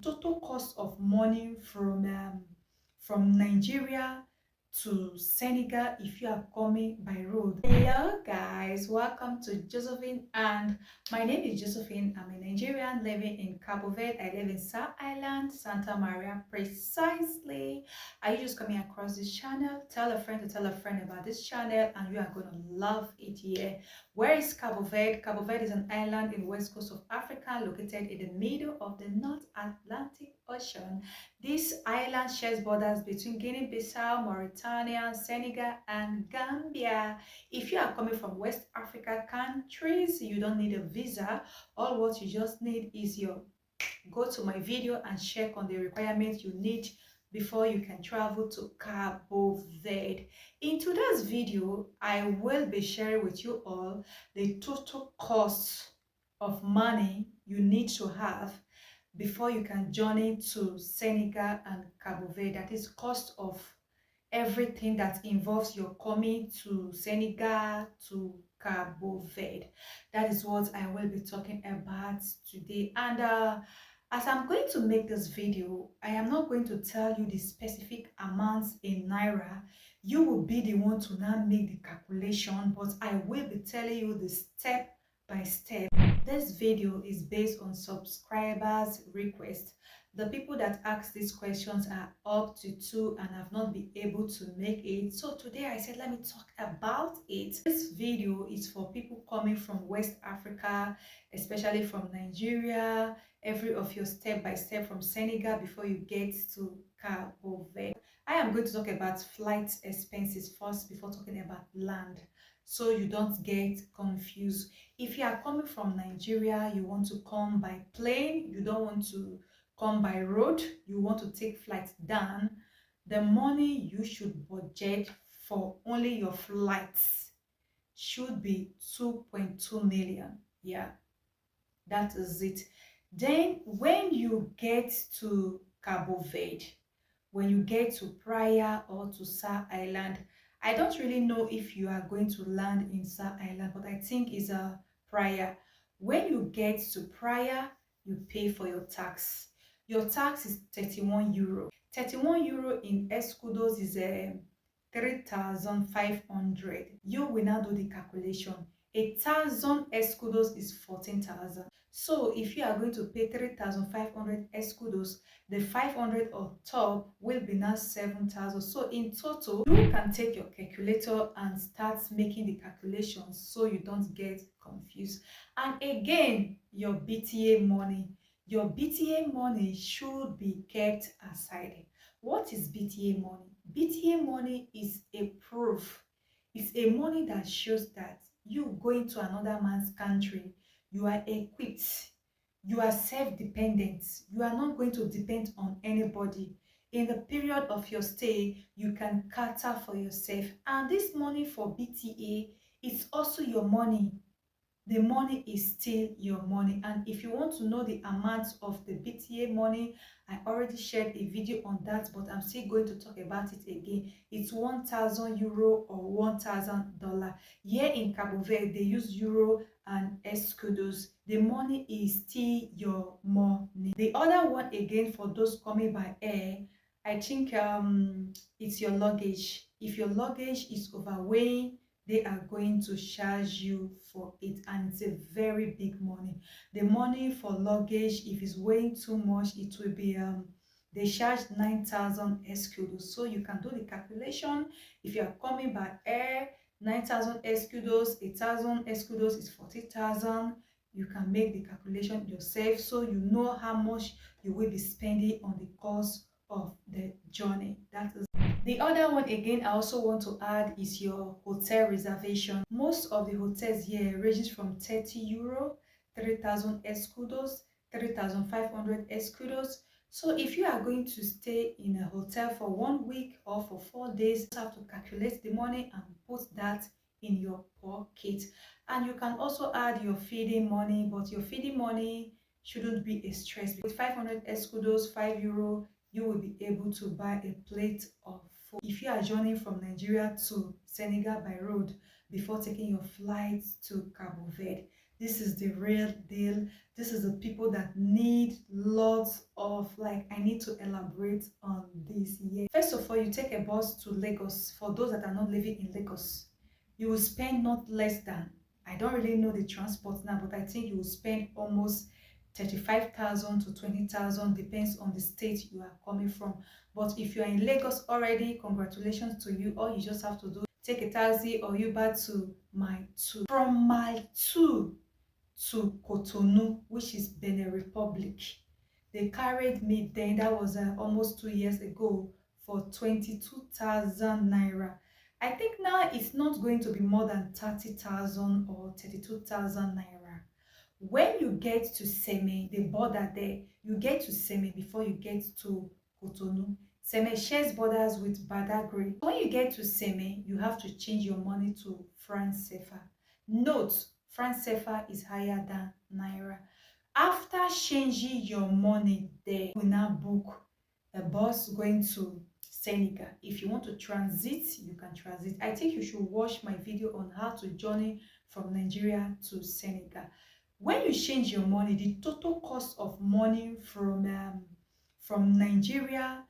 Total cost of money from Nigeria to Senegal if you are coming by road. Hello guys, welcome to Josephine, and my name is Josephine. I'm a Nigerian living in Cabo Verde. I live in South Island, Santa Maria precisely. Are you just coming across this channel? Tell a friend to tell a friend about this channel and you are gonna love it here. Where is Cabo Verde? Cabo Verde is an island in the west coast of Africa located in the middle of the North Atlantic Ocean. This island shares borders between Guinea-Bissau, Mauritania, Senegal, and Gambia. If you are coming from West Africa countries, you don't need a visa. All what you just need is your go to my video and check on the requirements you need before you can travel to Cabo Verde. In today's video, I will be sharing with you all the total cost of money you need to have before you can journey to Senegal and Cabo Verde. That is cost of everything that involves your coming to Senegal to Cabo Verde. That is what I will be talking about today. And as I'm going to make this video, I am not going to tell you the specific amounts in Naira. You will be the one to now make the calculation, but I will be telling you the step by step. This video is based on subscribers' request. The people that ask these questions are up to two and have not been able to make it. So today I said, let me talk about it. This video is for people coming from West Africa, especially from Nigeria, every of your step by step from Senegal before you get to Cabo Verde. I am going to talk about flight expenses first before talking about land, so you don't get confused. If you are coming from Nigeria, you want to come by plane, you don't want to come by road, you want to take flight down, the money you should budget for only your flights should be 2.2 million. Yeah, that is it. Then when you get to Cabo Verde, when you get to Praia or to Sa Island, I don't really know if you are going to land in Sa Island, but I think it's a Praia. When you get to Praia, you pay for your tax. Your tax is 31 euro. 31 euro in escudos is 3,500. You will now do the calculation. 1,000 escudos is 14,000. So if you are going to pay 3,500 escudos, the 500 on top will be now 7,000. So in total, you can take your calculator and start making the calculations so you don't get confused. And again, your BTA money. Your BTA money should be kept aside. What is BTA money? BTA money is a proof. It's a money that shows that you going to another man's country, you are equipped, you are self-dependent, you are not going to depend on anybody. In the period of your stay, you can cater for yourself. And this money for BTA is also your money. The money is still your money. And if you want to know the amount of the BTA money, I already shared a video on that, but I'm still going to talk about it again. It's 1,000 euro or $1,000. Here in Cabo Verde, they use euro and escudos. The money is still your money. The other one again, for those coming by air, I think it's your luggage. If your luggage is overweighing, they are going to charge you for it, and it's a very big money. The money for luggage, if it's weighing too much, it will be they charge 9,000 escudos. So you can do the calculation. If you are coming by air, 9,000 escudos, 1,000 escudos is 40,000. You can make the calculation yourself so you know how much you will be spending on the cost of the journey. That is the other one again. I also want to add is your hotel reservation. Most of the hotels here ranges from 30 euro, 3,000 escudos, 3,500 escudos. So if you are going to stay in a hotel for 1 week or for 4 days, you have to calculate the money and put that in your pocket. And you can also add your feeding money, but your feeding money shouldn't be a stress. With 500 escudos, 5 euro, you will be able to buy a plate of food. If you are journeying from Nigeria to Senegal by road before taking your flight to Cabo Verde, This is the real deal. This is the people that need lots of, like, I need to elaborate on this here. First of all, you take a bus to Lagos. For those that are not living in Lagos, you will spend not less than, I don't really know the transport now, but I think you will spend almost 35,000 to 20,000, depends on the state you are coming from. But if you are in Lagos already, congratulations to you. All you just have to do, take a taxi or Uber to Mile 2. From Mile 2 to Cotonou, which is Benin Republic, they carried me then, that was almost 2 years ago, for 22,000 naira. I think now it's not going to be more than 30,000 or 32,000 naira. When you get to Seme, the border there, you get to Seme before you get to Cotonou. Seme shares borders with Badagry. When you get to Seme, you have to change your money to franc CFA. Note, franc CFA is higher than Naira. After changing your money there, you now book a bus going to Senegal. If you want to transit, you can transit. I think you should watch my video on how to journey from Nigeria to Senegal. When you change your money, the total cost of money from Nigeria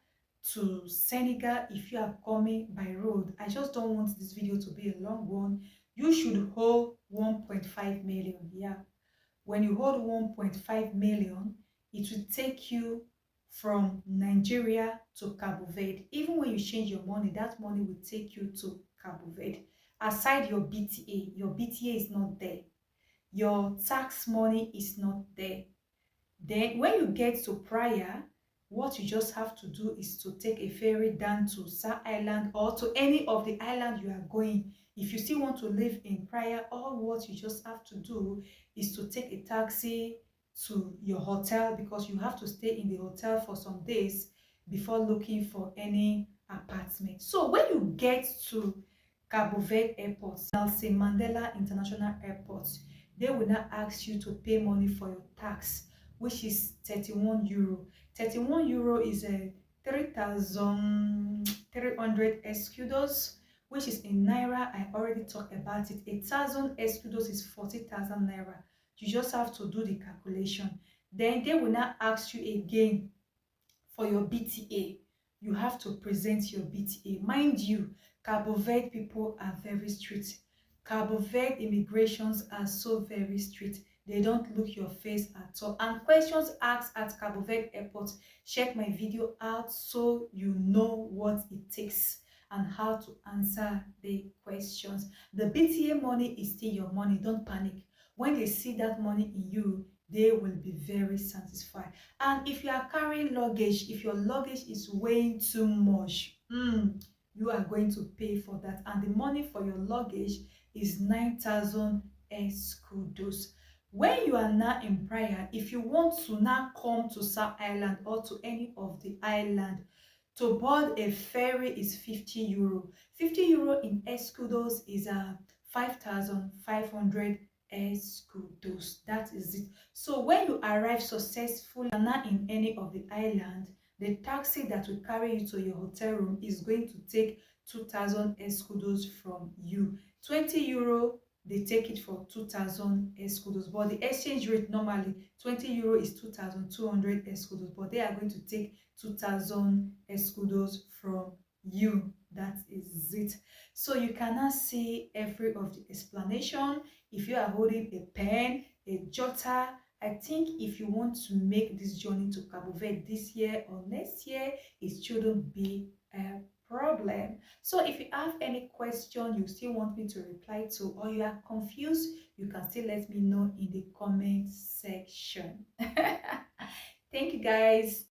to Senegal, if you are coming by road, I just don't want this video to be a long one. You should hold 1.5 million. Yeah, when you hold 1.5 million, it will take you from Nigeria to Cabo Verde. Even when you change your money, that money will take you to Cabo Verde. Aside your BTA is not there. Your tax money is not there. Then when you get to Praia, what you just have to do is to take a ferry down to Sa Island or to any of the island you are going. If you still want to live in Praia, all what you just have to do is to take a taxi to your hotel, because you have to stay in the hotel for some days before looking for any apartment. So when you get to Cabo Verde Airport, Nelson Mandela International Airport, they will now ask you to pay money for your tax, which is 31 euro. 31 euro is a 3,300 escudos, which is in naira. I already talked about it. 1,000 escudos is 40,000 naira. You just have to do the calculation. Then they will now ask you again for your BTA. You have to present your BTA. Mind you, Cabo Verde people are very strict. Cabo Verde immigrations are so very strict. They don't look your face at all. And questions asked at Cabo Verde airport, check my video out so you know what it takes and how to answer the questions. The BTA money is still your money. Don't panic. When they see that money in you, they will be very satisfied. And if you are carrying luggage, if your luggage is weighing too much, you are going to pay for that. And the money for your luggage is 9,000 escudos. When you are now in Praia, if you want to now come to South Island or to any of the island, to board a ferry is 50 euro. 50 euro in escudos is 5,500 escudos. That is it. So when you arrive successfully and not in any of the island, the taxi that will carry you to your hotel room is going to take 2,000 escudos from you. 20 euro, they take it for 2,000 escudos, but the exchange rate normally 20 euro is 2,200 escudos, but they are going to take 2,000 escudos from you. That is it. So you cannot see every of the explanation. If you are holding a pen, a jotter, I think if you want to make this journey to Cabo Verde this year or next year, it shouldn't be a problem. So if you have any question you still want me to reply to, or you are confused, you can still let me know in the comment section. Thank you guys.